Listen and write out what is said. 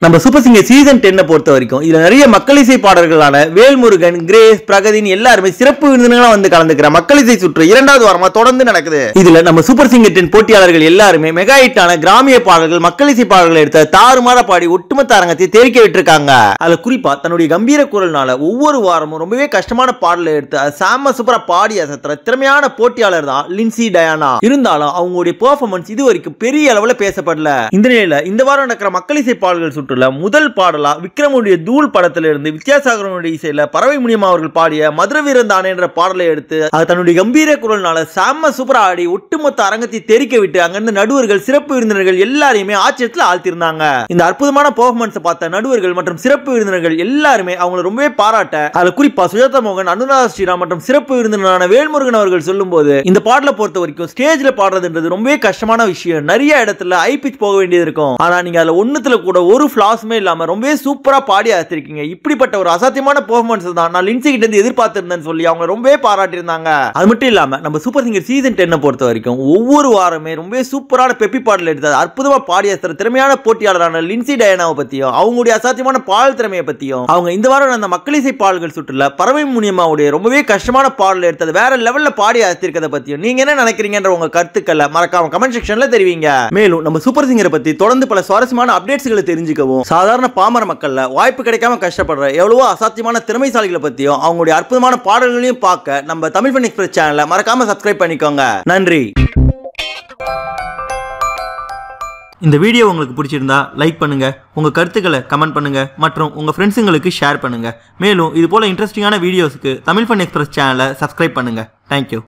நம்ம super singer season 10 பொறுத்த வரைக்கும் இதுல நிறைய மக்கள் இசை பாடல்களான வேல்முருகன், கிரேஸ், பிரகதின் எல்லாருமே சிறப்பு விருந்தினர்களா வந்து கலந்துக்கிற மக்கள் இசை சுற்று 2வது வாரமா தொடர்ந்து நடக்குது. இதுல நம்ம சூப்பர் சிங்கர் 10 போட்டியாளர்கள் எல்லாருமே மெகா ஹிட்டான கிராமிய பாடல்கள், மக்கள் இசை பாடல்களை எடுத்த தாறுமாற பாடி ஒட்டுமொத்த அரங்கத்தை தெரிக்க விட்டுருக்காங்க. அதுல குறிப்பா தன்னுடைய கம்பீர குரல்னால ஒவ்வொரு வாரமும் ரொம்பவே கஷ்டமான பாடலை எடுத்து சாம சூப்பரா பாடி அசத்துற திறமையான போட்டியாளர் தான் லின்சி டயானா. இருந்தாலும் அவங்களுடைய பெர்ஃபார்மன்ஸ் இது வரைக்கும் பெரிய அளவுல பேசப்படல. இந்த நிலையில இந்த வாரம் நடக்கிற மக்கள் இசை பாடல்கள் முதல் பாடலா விக்ரமுடைய தூள் படத்திலிருந்து வித்யாசாகரனுடைய இசையில பறவை முனியம்மா அவர்கள் பாடிய மதுர வீரன் தானே என்ற பாடலை எடுத்து அது தன்னுடைய கம்பீர குரல்னால செம்ம சூப்பரா ஆடி ஒட்டுமொத்த அரங்கத்தை தெரிக்க விட்டு அங்கிருந்து நடுவர்கள், சிறப்பு விருந்தினர்கள் எல்லாரையுமே ஆச்சரியத்தில் ஆழ்த்திருந்தாங்க. இந்த அற்புதமான பெர்ஃபார்மன்ஸ் பார்த்த நடுவர்கள் மற்றும் சிறப்பு விருந்தினர்கள் எல்லாருமே அவங்களை ரொம்பவே பாராட்ட, அதுல குறிப்பா சுஜாதா மோகன், அனுராதா ஸ்ரீராம் மற்றும் சிறப்பு விருந்தினரான வேல்முருகன் அவர்கள் சொல்லும் போது இந்த பாடலை பொறுத்த வரைக்கும் ஸ்டேஜ்ல பாடுறதுன்றது ரொம்பவே கஷ்டமான விஷயம். நிறைய இடத்துல ஹை பிட்ச் போக வேண்டியது இருக்கும். ஆனா நீங்க அதுல ஒண்ணுத்துல கூட ஒரு ஃபிளாஸ்மே இல்லாம ரொம்பவே சூப்பரா பாடி அசத்திருக்கீங்க. இப்படிப்பட்ட ஒரு அசாத்தியமான பெர்ஃபார்மன்ஸ் தான் நான் லின்சி கிட்ட இருந்து எதிர்பார்த்திருந்தேன்னு சொல்லி அவங்க ரொம்பவே பாராட்டி இருந்தாங்க. அது மட்டும் இல்லாம நம்ம சூப்பர் சிங்கர் சீசன் 10 பொறுத்த வரைக்கும் ஒவ்வொரு வாரமே ரொம்பவே சூப்பரான பெப்பி பாடல் எடுத்து அற்புதமா பாடி அசத்துற திறமையான போட்டியாளரான லின்சி டயானாவை பத்தியும் அவங்களுடைய அசாத்தியமான பாடல் திறமையை பத்தியும் அவங்க இந்த வாரம் அந்த மக்கள் இசை பாடல்கள் சுற்றுல பறவை முனியம்மாவுடைய ரொம்பவே கஷ்டமான பாடல் எடுத்தது வேற லெவல்ல பாடி அசத்திருக்கதை பத்தியும் நீங்க என்ன நினைக்கிறீங்கன்ற உங்க கருத்துக்களை மறக்காம கமெண்ட் செக்ஷன்ல தெரிவிங்க. மேலும் நம்ம சூப்பர் சிங்கரை பத்தி தொடர்ந்து பல சுவாரஸ்யமான அப்டேட்ஸ்களை தெரிஞ்சுக்கவும் சாதாரண பாமர மக்கள்ல வாய்ப்பு கிடைக்காம கஷ்டப்படுற எவ்வளவோ அசாத்தியமான திறமைசாலிகளை பத்தியும் அவங்களுடைய அற்புதமான பாடல்களையும் பார்க்க நம்ம தமிழ் ஃபன் எக்ஸ்பிரஸ் சேனலை மறக்காம சப்ஸ்கிரைப் பண்ணிக்கோங்க. நன்றி. இந்த வீடியோ உங்களுக்கு பிடிச்சிருந்தா லைக் பண்ணுங்க, உங்க கருத்துக்களை கமெண்ட் பண்ணுங்க மற்றும் உங்க ஃப்ரெண்ட்ஸுங்களுக்கு ஷேர் பண்ணுங்க. மேலும் இது போல இன்ட்ரெஸ்டிங்கான வீடியோஸ்க்கு தமிழ் ஃபன் எக்ஸ்பிரஸ் சேனலை சப்ஸ்கிரைப் பண்ணுங்க. தேங்க்யூ.